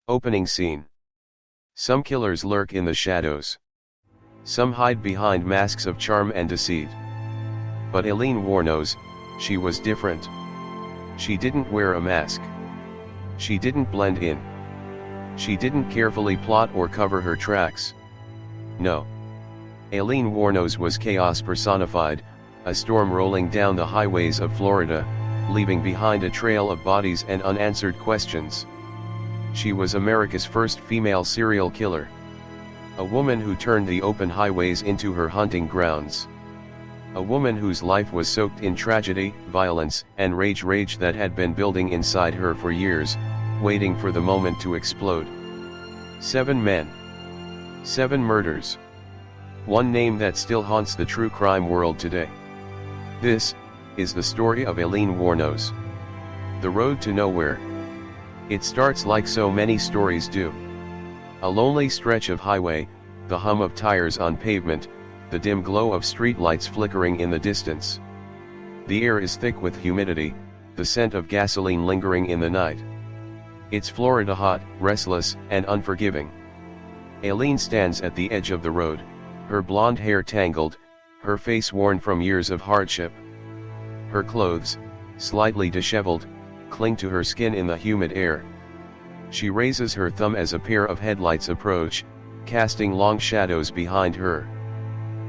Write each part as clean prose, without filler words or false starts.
Opening scene. Some killers lurk in the shadows. Some hide behind masks of charm and deceit. But Aileen Wuornos, she was different. She didn't wear a mask. She didn't blend in. She didn't carefully plot or cover her tracks. No. Aileen Wuornos was chaos personified, a storm rolling down the highways of Florida, leaving behind a trail of bodies and unanswered questions. She was America's first female serial killer. A woman who turned the open highways into her hunting grounds. A woman whose life was soaked in tragedy, violence, and rage that had been building inside her for years, waiting for the moment to explode. 7 men. 7 murders. One name that still haunts the true crime world today. This is the story of Aileen Wuornos. The road to nowhere. It starts like so many stories do. A lonely stretch of highway, the hum of tires on pavement, the dim glow of streetlights flickering in the distance. The air is thick with humidity, the scent of gasoline lingering in the night. It's Florida hot, restless, and unforgiving. Aileen stands at the edge of the road, her blonde hair tangled, her face worn from years of hardship. Her clothes, slightly disheveled, cling to her skin in the humid air. She raises her thumb as a pair of headlights approach, casting long shadows behind her.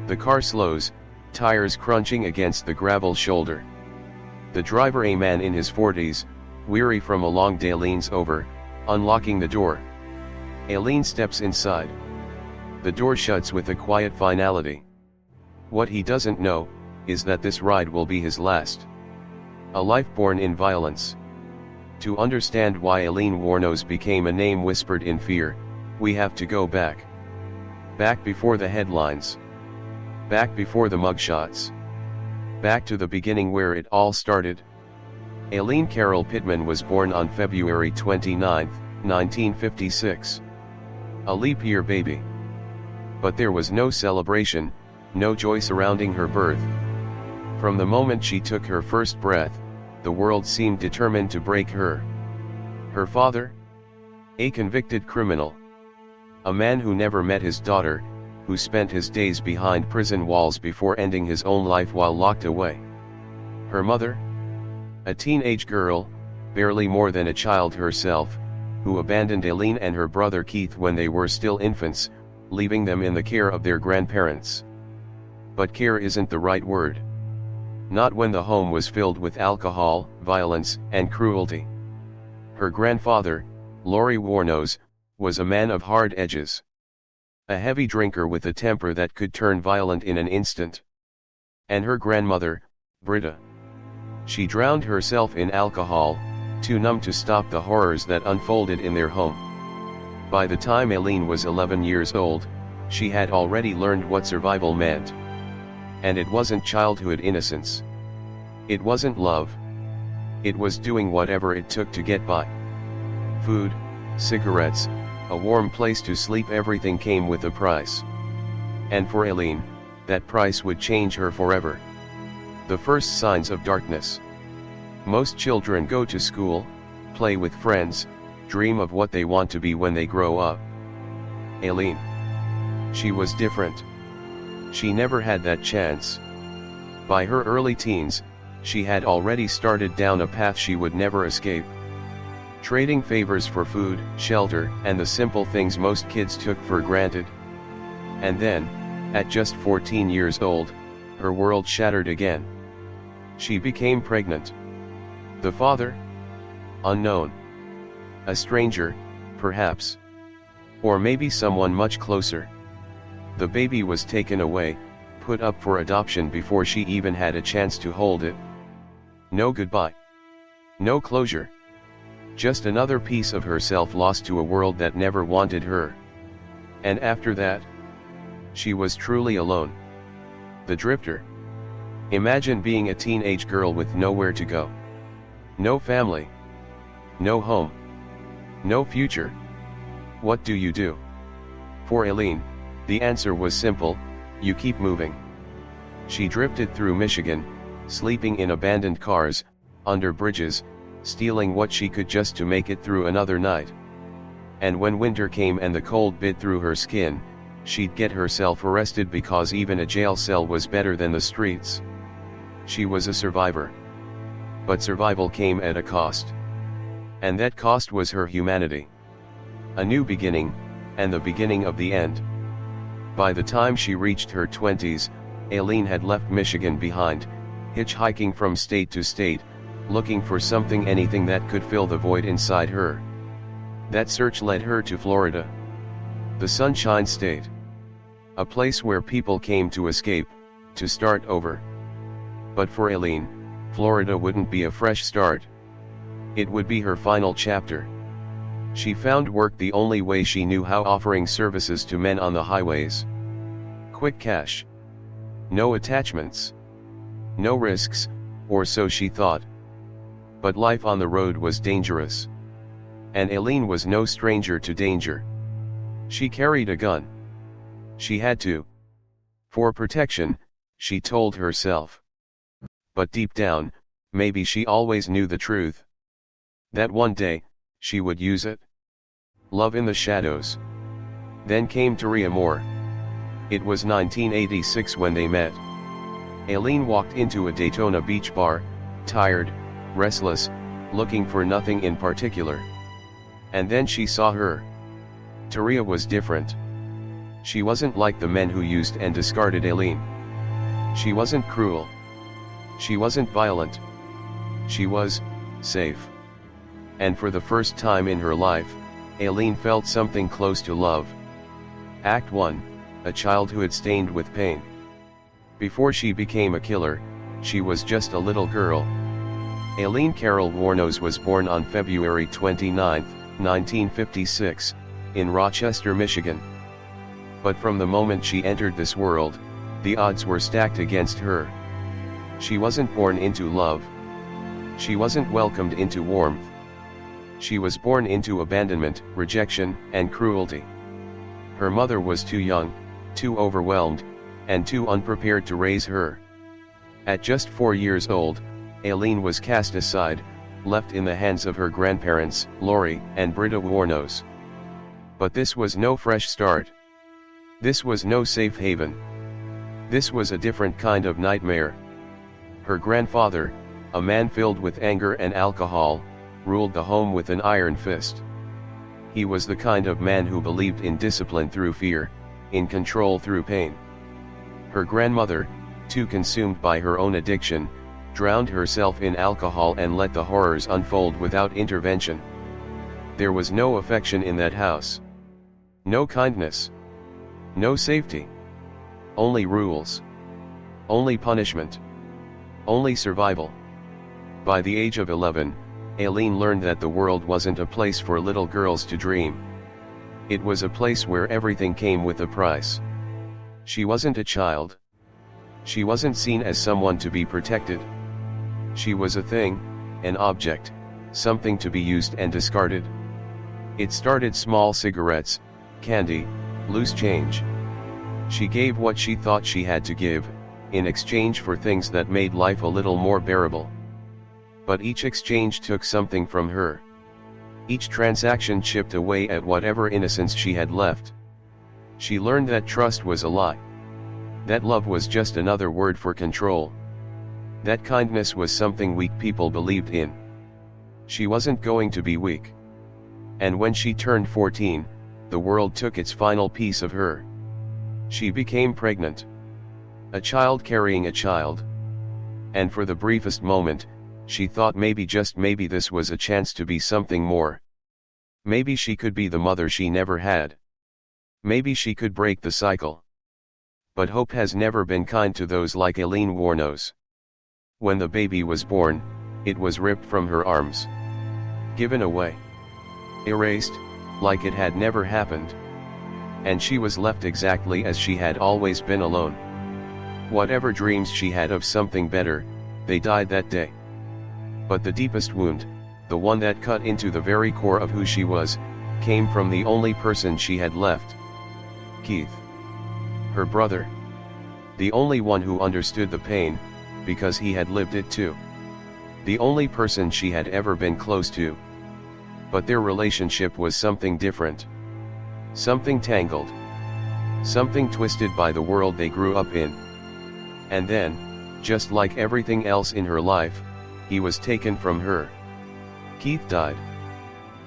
The car slows, tires crunching against the gravel shoulder. The driver, a man in his 40s, weary from a long day, leans over, unlocking the door. Aileen steps inside. The door shuts with a quiet finality. What he doesn't know is that this ride will be his last. A life born in violence. To understand why Aileen Wuornos became a name whispered in fear, we have to go back. Back before the headlines. Back before the mugshots. Back to the beginning where it all started. Aileen Carol Pittman was born on February 29, 1956. A leap year baby. But there was no celebration, no joy surrounding her birth. From the moment she took her first breath, the world seemed determined to break her. Her father? A convicted criminal. A man who never met his daughter, who spent his days behind prison walls before ending his own life while locked away. Her mother? A teenage girl, barely more than a child herself, who abandoned Aileen and her brother Keith when they were still infants, leaving them in the care of their grandparents. But care isn't the right word. Not when the home was filled with alcohol, violence, and cruelty. Her grandfather, Laurie Wuornos, was a man of hard edges. A heavy drinker with a temper that could turn violent in an instant. And her grandmother, Britta. She drowned herself in alcohol, too numb to stop the horrors that unfolded in their home. By the time Aileen was 11 years old, she had already learned what survival meant. And it wasn't childhood innocence. It wasn't love. It was doing whatever it took to get by. Food, cigarettes, a warm place to sleep, everything came with a price. And for Aileen, that price would change her forever. The first signs of darkness. Most children go to school, play with friends, dream of what they want to be when they grow up. Aileen. She was different. She never had that chance. By her early teens, she had already started down a path she would never escape. Trading favors for food, shelter, and the simple things most kids took for granted. And then, at just 14 years old, her world shattered again. She became pregnant. The father? Unknown. A stranger, perhaps. Or maybe someone much closer. The baby was taken away, put up for adoption before she even had a chance to hold it. No goodbye. No closure. Just another piece of herself lost to a world that never wanted her. And after that, she was truly alone. The drifter. Imagine being a teenage girl with nowhere to go. No family. No home. No future. What do you do? For Aileen, the answer was simple: you keep moving. She drifted through Michigan, sleeping in abandoned cars, under bridges, stealing what she could just to make it through another night. And when winter came and the cold bit through her skin, she'd get herself arrested because even a jail cell was better than the streets. She was a survivor. But survival came at a cost. And that cost was her humanity. A new beginning, and the beginning of the end. By the time she reached her 20s, Aileen had left Michigan behind, hitchhiking from state to state, looking for anything that could fill the void inside her. That search led her to Florida. The Sunshine State. A place where people came to escape, to start over. But for Aileen, Florida wouldn't be a fresh start. It would be her final chapter. She found work the only way she knew how, offering services to men on the highways. Quick cash. No attachments. No risks, or so she thought. But life on the road was dangerous. And Aileen was no stranger to danger. She carried a gun. She had to. For protection, she told herself. But deep down, maybe she always knew the truth. That one day, she would use it. Love in the shadows. Then came Taria Moore. It was 1986 when they met. Aileen walked into a Daytona Beach bar, tired, restless, looking for nothing in particular. And then she saw her. Taria was different. She wasn't like the men who used and discarded Aileen. She wasn't cruel. She wasn't violent. She was safe. And for the first time in her life, Aileen felt something close to love. Act 1, a childhood stained with pain. Before she became a killer, she was just a little girl. Aileen Carol Wuornos was born on February 29, 1956, in Rochester, Michigan. But from the moment she entered this world, the odds were stacked against her. She wasn't born into love. She wasn't welcomed into warmth. She was born into abandonment, rejection, and cruelty. Her mother was too young, too overwhelmed, and too unprepared to raise her. At just 4 years old, Aileen was cast aside, left in the hands of her grandparents, Lori and Britta Wuornos. But this was no fresh start. This was no safe haven. This was a different kind of nightmare. Her grandfather, a man filled with anger and alcohol, ruled the home with an iron fist. He was the kind of man who believed in discipline through fear, in control through pain. Her grandmother, too consumed by her own addiction, drowned herself in alcohol and let the horrors unfold without intervention. There was no affection in that house. No kindness. No safety. Only rules. Only punishment. Only survival. By the age of 11, Aileen learned that the world wasn't a place for little girls to dream. It was a place where everything came with a price. She wasn't a child. She wasn't seen as someone to be protected. She was a thing, an object, something to be used and discarded. It started small: cigarettes, candy, loose change. She gave what she thought she had to give, in exchange for things that made life a little more bearable. But each exchange took something from her. Each transaction chipped away at whatever innocence she had left. She learned that trust was a lie. That love was just another word for control. That kindness was something weak people believed in. She wasn't going to be weak. And when she turned 14, the world took its final piece of her. She became pregnant. A child carrying a child. And for the briefest moment, she thought maybe, just maybe, this was a chance to be something more. Maybe she could be the mother she never had. Maybe she could break the cycle. But hope has never been kind to those like Aileen Wuornos. When the baby was born, it was ripped from her arms. Given away. Erased, like it had never happened. And she was left exactly as she had always been, alone. Whatever dreams she had of something better, they died that day. But the deepest wound, the one that cut into the very core of who she was, came from the only person she had left. Keith. Her brother. The only one who understood the pain, because he had lived it too. The only person she had ever been close to. But their relationship was something different. Something tangled. Something twisted by the world they grew up in. And then, just like everything else in her life, he was taken from her. Keith died.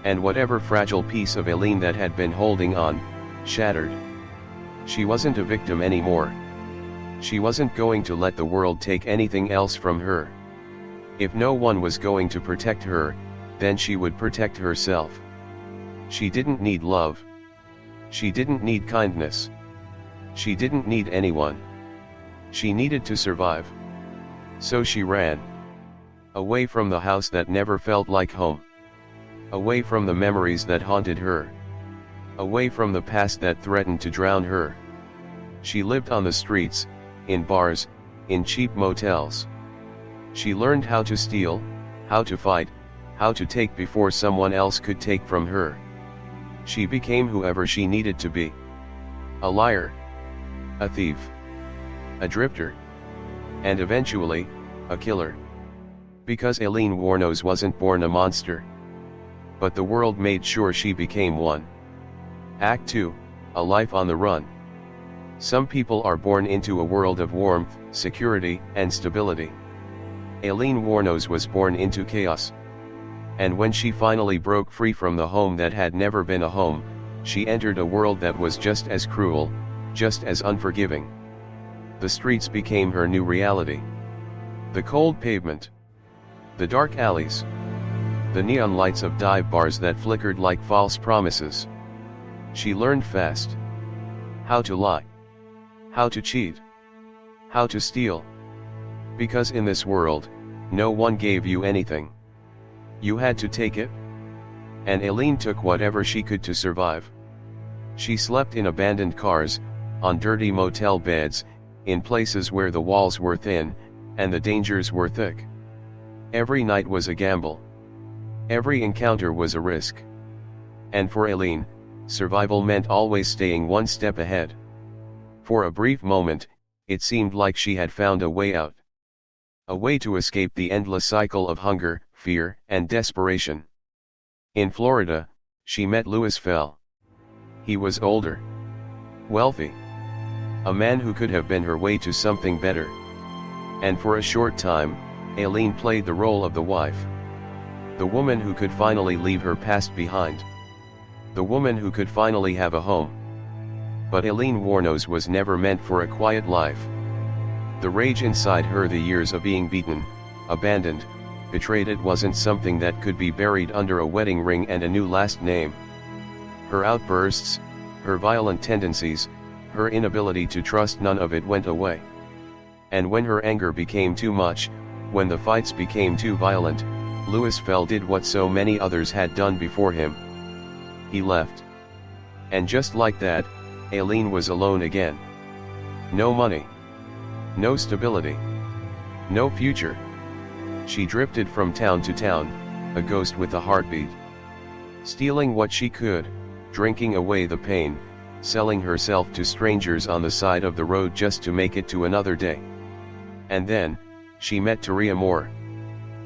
And whatever fragile piece of Aileen that had been holding on, shattered. She wasn't a victim anymore. She wasn't going to let the world take anything else from her. If no one was going to protect her, then she would protect herself. She didn't need love. She didn't need kindness. She didn't need anyone. She needed to survive. So she ran. Away from the house that never felt like home. Away from the memories that haunted her. Away from the past that threatened to drown her. She lived on the streets, in bars, in cheap motels. She learned how to steal, how to fight, how to take before someone else could take from her. She became whoever she needed to be. A liar. A thief. A drifter. And eventually, a killer. Because Aileen Wuornos wasn't born a monster. But the world made sure she became one. Act 2, A Life on the Run. Some people are born into a world of warmth, security, and stability. Aileen Wuornos was born into chaos. And when she finally broke free from the home that had never been a home, she entered a world that was just as cruel, just as unforgiving. The streets became her new reality. The cold pavement. The dark alleys. The neon lights of dive bars that flickered like false promises. She learned fast. How to lie. How to cheat. How to steal. Because in this world, no one gave you anything. You had to take it. And Aileen took whatever she could to survive. She slept in abandoned cars, on dirty motel beds, in places where the walls were thin, and the dangers were thick. Every night was a gamble. Every encounter was a risk. And for Aileen, survival meant always staying one step ahead. For a brief moment, it seemed like she had found a way out. A way to escape the endless cycle of hunger, fear, and desperation. In Florida, she met Louis Fell. He was older. Wealthy. A man who could have been her way to something better. And for a short time, Aileen played the role of the wife. The woman who could finally leave her past behind. The woman who could finally have a home. But Aileen Wuornos was never meant for a quiet life. The rage inside her, the years of being beaten, abandoned, betrayed, it wasn't something that could be buried under a wedding ring and a new last name. Her outbursts, her violent tendencies, her inability to trust, none of it went away. And when her anger became too much, when the fights became too violent, Louis Fell did what so many others had done before him. He left. And just like that, Aileen was alone again. No money. No stability. No future. She drifted from town to town, a ghost with a heartbeat. Stealing what she could, drinking away the pain, selling herself to strangers on the side of the road just to make it to another day. And then, she met Notorious Moore.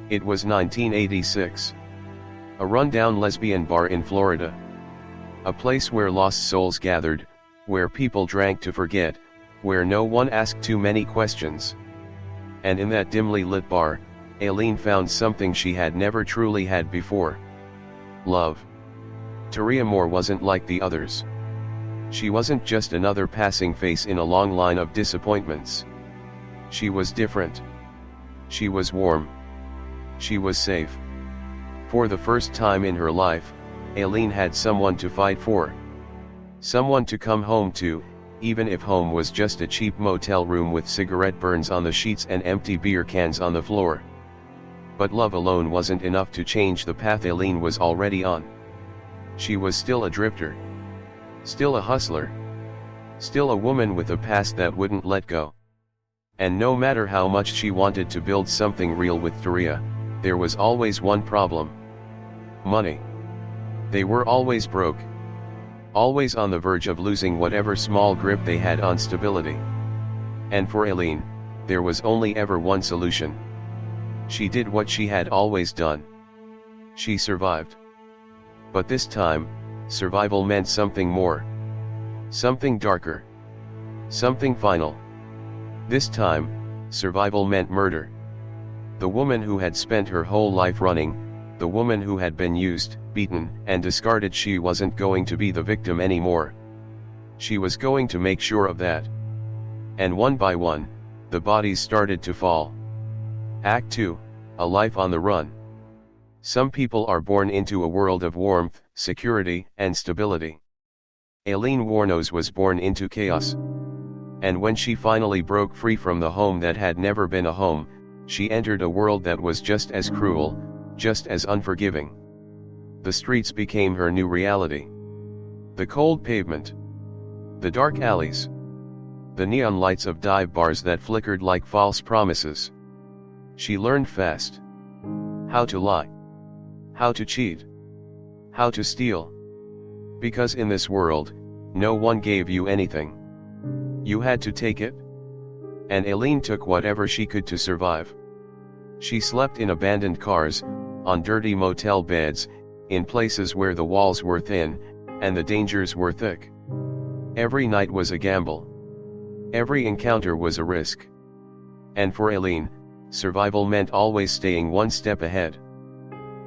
It was 1986. A rundown lesbian bar in Florida. A place where lost souls gathered, where people drank to forget, where no one asked too many questions. And in that dimly lit bar, Aileen found something she had never truly had before. Love. Notorious Moore wasn't like the others. She wasn't just another passing face in a long line of disappointments. She was different. She was warm. She was safe. For the first time in her life, Aileen had someone to fight for. Someone to come home to, even if home was just a cheap motel room with cigarette burns on the sheets and empty beer cans on the floor. But love alone wasn't enough to change the path Aileen was already on. She was still a drifter. Still a hustler. Still a woman with a past that wouldn't let go. And no matter how much she wanted to build something real with Notorious, there was always one problem. Money. They were always broke. Always on the verge of losing whatever small grip they had on stability. And for Aileen, there was only ever one solution. She did what she had always done. She survived. But this time, survival meant something more. Something darker. Something final. This time, survival meant murder. The woman who had spent her whole life running, the woman who had been used, beaten, and discarded, she wasn't going to be the victim anymore. She was going to make sure of that. And one by one, the bodies started to fall. Act 2, A Life on the Run. Some people are born into a world of warmth, security, and stability. Aileen Wuornos was born into chaos. And when she finally broke free from the home that had never been a home, she entered a world that was just as cruel, just as unforgiving. The streets became her new reality. The cold pavement. The dark alleys. The neon lights of dive bars that flickered like false promises. She learned fast. How to lie. How to cheat. How to steal. Because in this world, no one gave you anything. You had to take it. And Aileen took whatever she could to survive. She slept in abandoned cars, on dirty motel beds, in places where the walls were thin, and the dangers were thick. Every night was a gamble. Every encounter was a risk. And for Aileen, survival meant always staying one step ahead.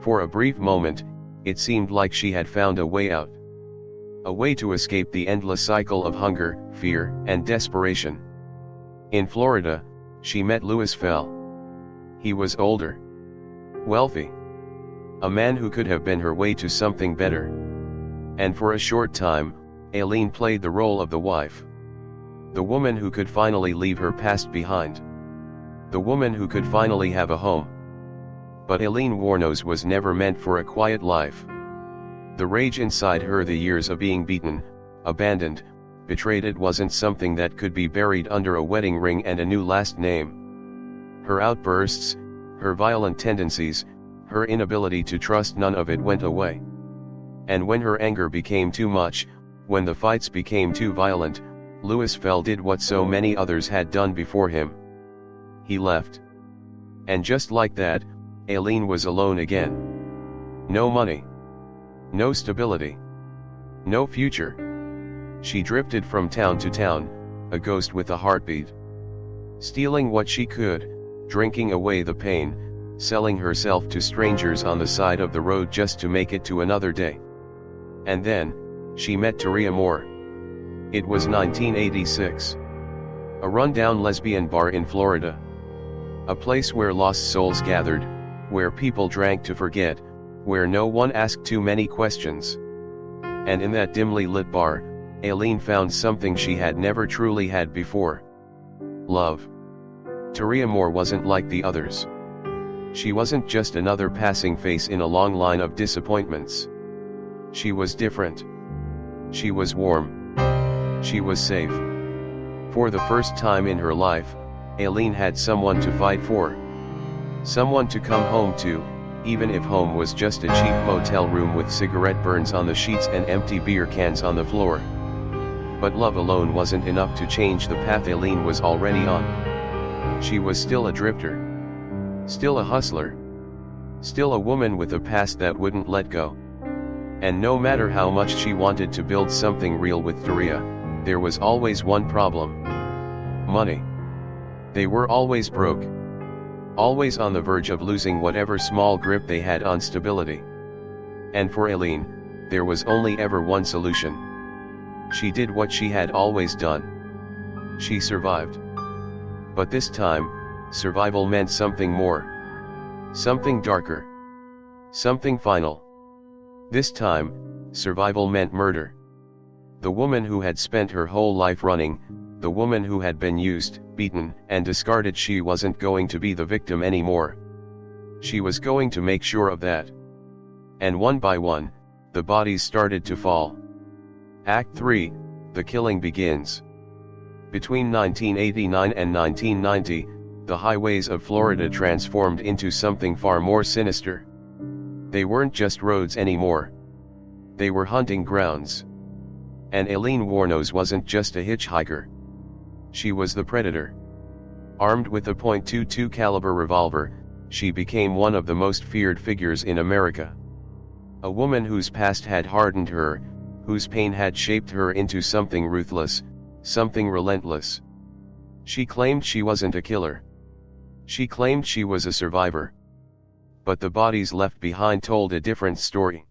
For a brief moment, it seemed like she had found a way out. A way to escape the endless cycle of hunger, fear, and desperation. In Florida, she met Louis Fell. He was older. Wealthy. A man who could have been her way to something better. And for a short time, Aileen played the role of the wife. The woman who could finally leave her past behind. The woman who could finally have a home. But Aileen Wuornos was never meant for a quiet life. The rage inside her, the years of being beaten, abandoned, betrayed, it wasn't something that could be buried under a wedding ring and a new last name. Her outbursts, her violent tendencies, her inability to trust, none of it went away. And when her anger became too much, when the fights became too violent, Louis Fell did what so many others had done before him. He left. And just like that, Aileen was alone again. No money. No stability. No future. She drifted from town to town, a ghost with a heartbeat. Stealing what she could, drinking away the pain, selling herself to strangers on the side of the road just to make it to another day. And then, she met Notorious. It was 1986. A rundown lesbian bar in Florida. A place where lost souls gathered, where people drank to forget, where no one asked too many questions. And in that dimly lit bar, Aileen found something she had never truly had before. Love. Notorious wasn't like the others. She wasn't just another passing face in a long line of disappointments. She was different. She was warm. She was safe. For the first time in her life, Aileen had someone to fight for. Someone to come home to, even if home was just a cheap motel room with cigarette burns on the sheets and empty beer cans on the floor. But love alone wasn't enough to change the path Aileen was already on. She was still a drifter. Still a hustler. Still a woman with a past that wouldn't let go. And no matter how much she wanted to build something real with Notorious, there was always one problem. Money. They were always broke. Always on the verge of losing whatever small grip they had on stability. And for Aileen, there was only ever one solution. She did what she had always done. She survived. But this time, survival meant something more. Something darker. Something final. This time, survival meant murder. The woman who had spent her whole life running, the woman who had been used, beaten, and discarded, she wasn't going to be the victim anymore. She was going to make sure of that. And one by one, the bodies started to fall. Act 3, The Killing begins. Between 1989 and 1990, the highways of Florida transformed into something far more sinister. They weren't just roads anymore. They were hunting grounds. And Aileen Wuornos wasn't just a hitchhiker. She was the predator. Armed with a .22 caliber revolver, she became one of the most feared figures in America. A woman whose past had hardened her, whose pain had shaped her into something ruthless, something relentless. She claimed she wasn't a killer. She claimed she was a survivor. But the bodies left behind told a different story.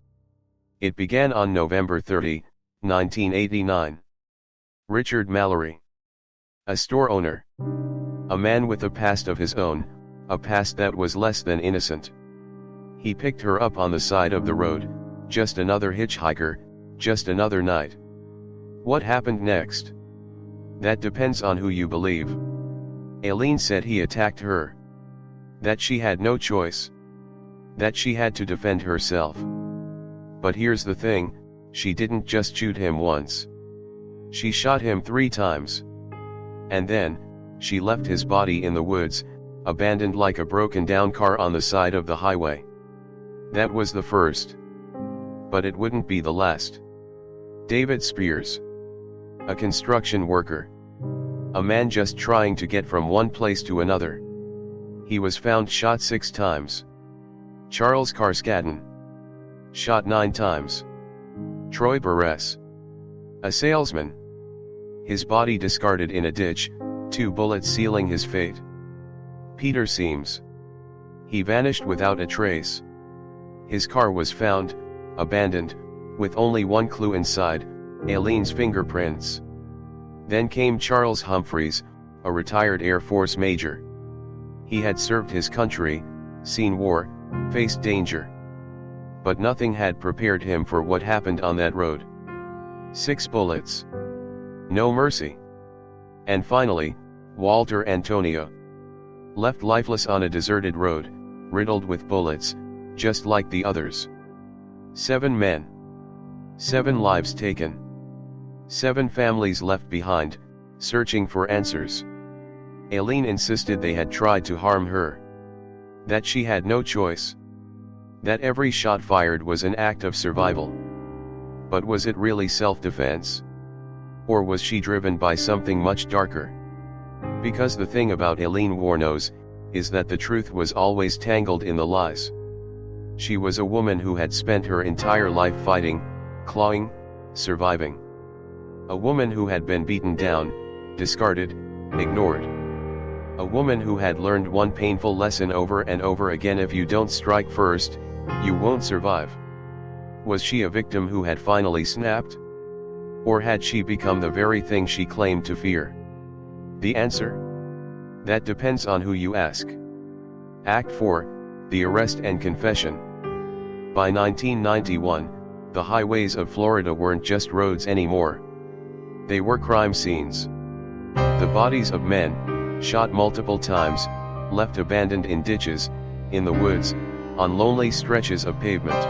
It began on November 30, 1989. Richard Mallory. A store owner. A man with a past of his own, a past that was less than innocent. He picked her up on the side of the road, just another hitchhiker, just another night. What happened next? That depends on who you believe. Aileen said he attacked her. That she had no choice. That she had to defend herself. But here's the thing, she didn't just shoot him once. She shot him 3 times. And then, she left his body in the woods, abandoned like a broken down car on the side of the highway. That was the first. But it wouldn't be the last. David Spears. A construction worker. A man just trying to get from one place to another. He was found shot 6 times. Charles Carskadden. Shot 9 times. Troy Barres. A salesman. His body discarded in a ditch, 2 bullets sealing his fate. Peter Seams. He vanished without a trace. His car was found, abandoned, with only one clue inside, Aileen's fingerprints. Then came Charles Humphreys, a retired Air Force major. He had served his country, seen war, faced danger. But nothing had prepared him for what happened on that road. 6 bullets. No mercy. And finally, Walter Antonio. Left lifeless on a deserted road, riddled with bullets, just like the others. 7 men. 7 lives taken. 7 families left behind, searching for answers. Aileen insisted they had tried to harm her. That she had no choice. That every shot fired was an act of survival. But was it really self-defense? Or was she driven by something much darker? Because the thing about Aileen Wuornos is that the truth was always tangled in the lies. She was a woman who had spent her entire life fighting, clawing, surviving. A woman who had been beaten down, discarded, ignored. A woman who had learned one painful lesson over and over again: if you don't strike first, you won't survive. Was she a victim who had finally snapped? Or had she become the very thing she claimed to fear? The answer? That depends on who you ask. Act 4, The Arrest and Confession. By 1991, the highways of Florida weren't just roads anymore. They were crime scenes. The bodies of men, shot multiple times, left abandoned in ditches, in the woods, on lonely stretches of pavement.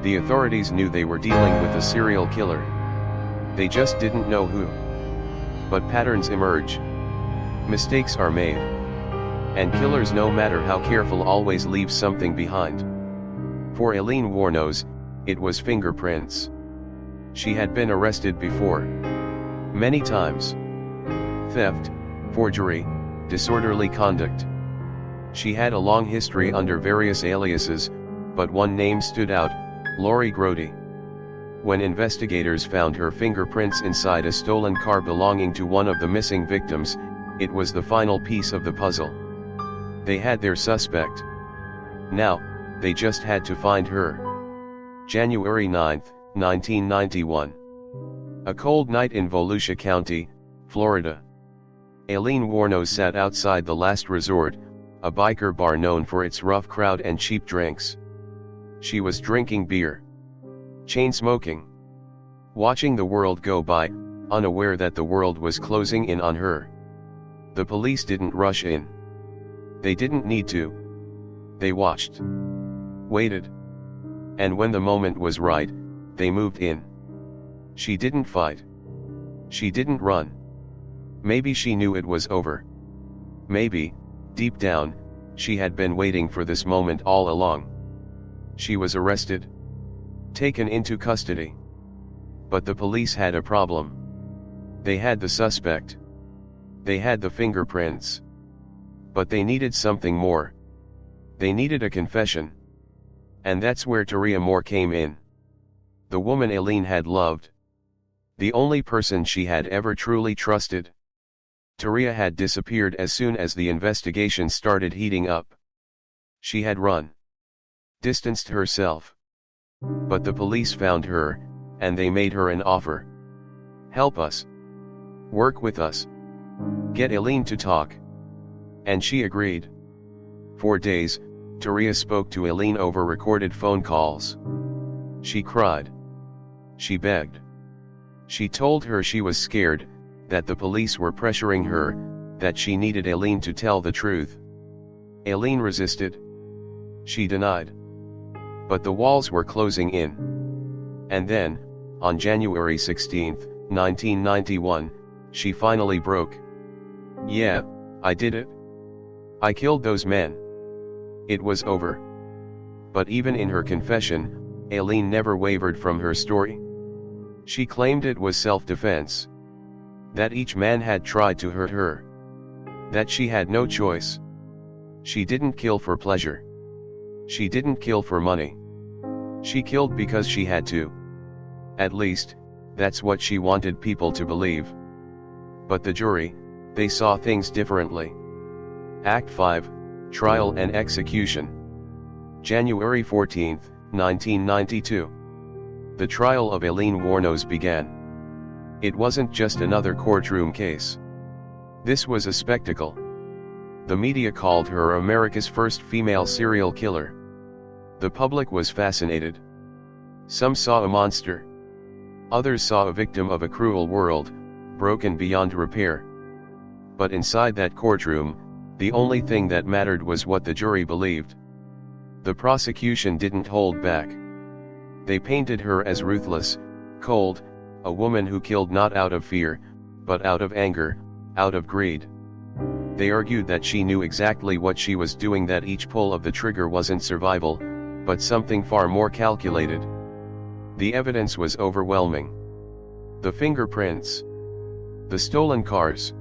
The authorities knew they were dealing with a serial killer. They just didn't know who. But patterns emerge. Mistakes are made. And killers, no matter how careful, always leave something behind. For Aileen Wuornos, it was fingerprints. She had been arrested before. Many times. Theft, forgery, disorderly conduct. She had a long history under various aliases, but one name stood out: Lori Grody. When investigators found her fingerprints inside a stolen car belonging to one of the missing victims, it was the final piece of the puzzle. They had their suspect. Now, they just had to find her. January 9, 1991. A cold night in Volusia County, Florida. Aileen Wuornos sat outside the Last Resort, a biker bar known for its rough crowd and cheap drinks. She was drinking beer, chain smoking, watching the world go by, unaware that the world was closing in on her. The police didn't rush in. They didn't need to. They watched, waited. And when the moment was right, they moved in. She didn't fight. She didn't run. Maybe she knew it was over. Maybe, deep down, she had been waiting for this moment all along. She was arrested, taken into custody. But the police had a problem. They had the suspect. They had the fingerprints. But they needed something more. They needed a confession. And that's where Taria Moore came in. The woman Aileen had loved. The only person she had ever truly trusted. Taria had disappeared as soon as the investigation started heating up. She had run. Distanced herself. But the police found her, and they made her an offer. Help us. Work with us. Get Aileen to talk. And she agreed. For days, Taria spoke to Aileen over recorded phone calls. She cried. She begged. She told her she was scared, that the police were pressuring her, that she needed Aileen to tell the truth. Aileen resisted. She denied. But the walls were closing in. And then, on January 16, 1991, she finally broke. Yeah, I did it. I killed those men. It was over. But even in her confession, Aileen never wavered from her story. She claimed it was self-defense. That each man had tried to hurt her. That she had no choice. She didn't kill for pleasure. She didn't kill for money. She killed because she had to. At least, that's what she wanted people to believe. But the jury, they saw things differently. Act 5, Trial and Execution. January 14, 1992. The trial of Aileen Wuornos began. It wasn't just another courtroom case. This was a spectacle. The media called her America's first female serial killer. The public was fascinated. Some saw a monster. Others saw a victim of a cruel world, broken beyond repair. But inside that courtroom, the only thing that mattered was what the jury believed. The prosecution didn't hold back. They painted her as ruthless, cold, a woman who killed not out of fear, but out of anger, out of greed. They argued that she knew exactly what she was doing, that each pull of the trigger wasn't survival, but something far more calculated. The evidence was overwhelming. The fingerprints. The stolen cars.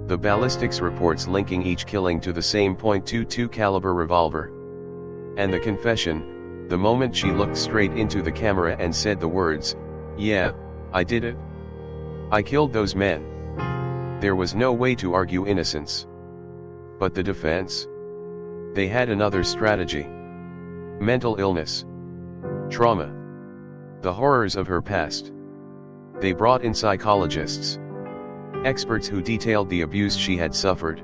The ballistics reports linking each killing to the same .22 caliber revolver. And the confession, the moment she looked straight into the camera and said the words, "Yeah, I did it. I killed those men." There was no way to argue innocence. But the defense? They had another strategy. Mental illness. Trauma. The horrors of her past. They brought in psychologists. Experts who detailed the abuse she had suffered.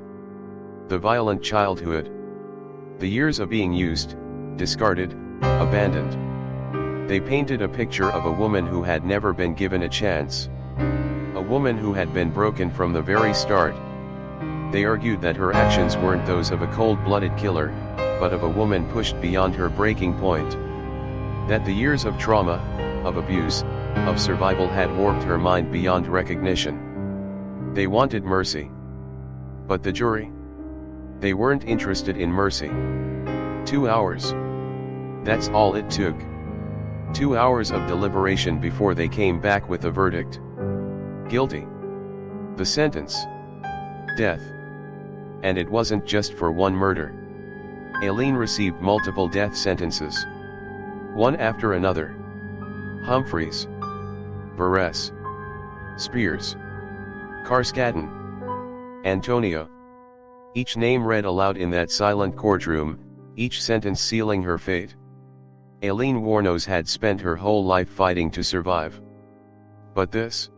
The violent childhood. The years of being used, discarded, abandoned. They painted a picture of a woman who had never been given a chance. A woman who had been broken from the very start. They argued that her actions weren't those of a cold-blooded killer, but of a woman pushed beyond her breaking point. That the years of trauma, of abuse, of survival had warped her mind beyond recognition. They wanted mercy. But the jury? They weren't interested in mercy. 2 hours. That's all it took. 2 hours of deliberation before they came back with a verdict. Guilty. The sentence? Death. And it wasn't just for one murder. Aileen received multiple death sentences. One after another. Humphreys. Burress. Spears. Carskadden. Antonio. Each name read aloud in that silent courtroom, each sentence sealing her fate. Aileen Wuornos had spent her whole life fighting to survive. But this?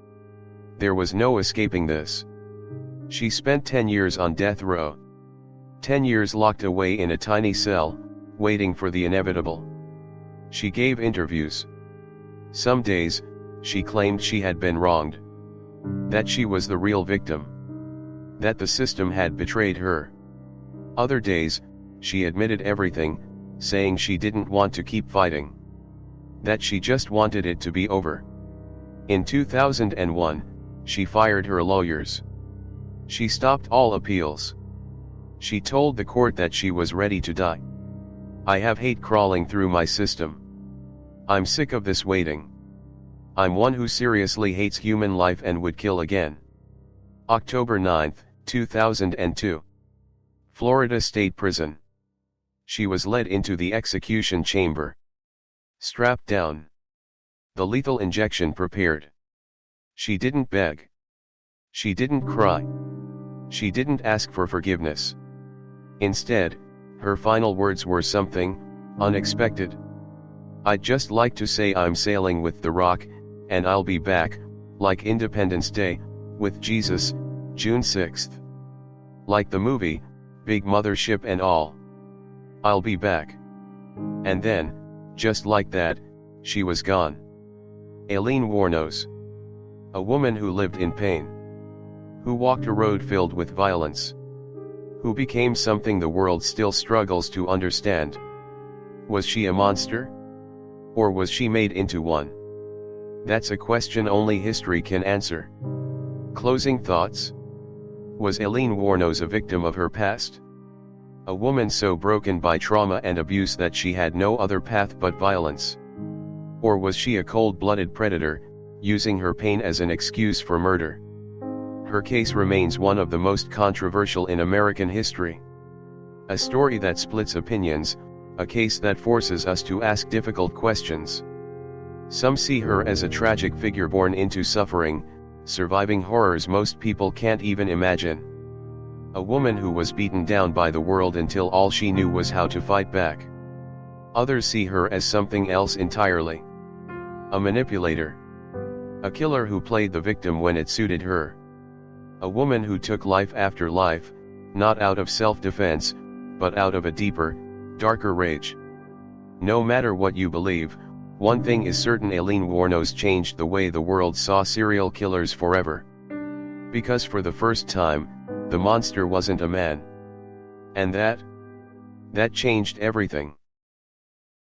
There was no escaping this. She spent 10 years on death row. 10 years locked away in a tiny cell, waiting for the inevitable. She gave interviews. Some days, she claimed she had been wronged. That she was the real victim. That the system had betrayed her. Other days, she admitted everything, saying she didn't want to keep fighting. That she just wanted it to be over. In 2001, she fired her lawyers. She stopped all appeals. She told the court that she was ready to die. "I have hate crawling through my system. I'm sick of this waiting. I'm one who seriously hates human life and would kill again." October 9, 2002. Florida State Prison. She was led into the execution chamber. Strapped down. The lethal injection prepared. She didn't beg. She didn't cry. She didn't ask for forgiveness. Instead, her final words were something unexpected. "I'd just like to say I'm sailing with the Rock, and I'll be back, like Independence Day, with Jesus, June 6th. Like the movie, big mothership and all. I'll be back." And then, just like that, she was gone. Aileen Wuornos. A woman who lived in pain. Who walked a road filled with violence. Who became something the world still struggles to understand. Was she a monster? Or was she made into one? That's a question only history can answer. Closing thoughts? Was Aileen Wuornos a victim of her past? A woman so broken by trauma and abuse that she had no other path but violence? Or was she a cold-blooded predator, using her pain as an excuse for murder? Her case remains one of the most controversial in American history. A story that splits opinions, a case that forces us to ask difficult questions. Some see her as a tragic figure born into suffering, surviving horrors most people can't even imagine. A woman who was beaten down by the world until all she knew was how to fight back. Others see her as something else entirely. A manipulator. A killer who played the victim when it suited her. A woman who took life after life, not out of self-defense, but out of a deeper, darker rage. No matter what you believe, one thing is certain: Aileen Wuornos changed the way the world saw serial killers forever. Because for the first time, the monster wasn't a man. And that changed everything.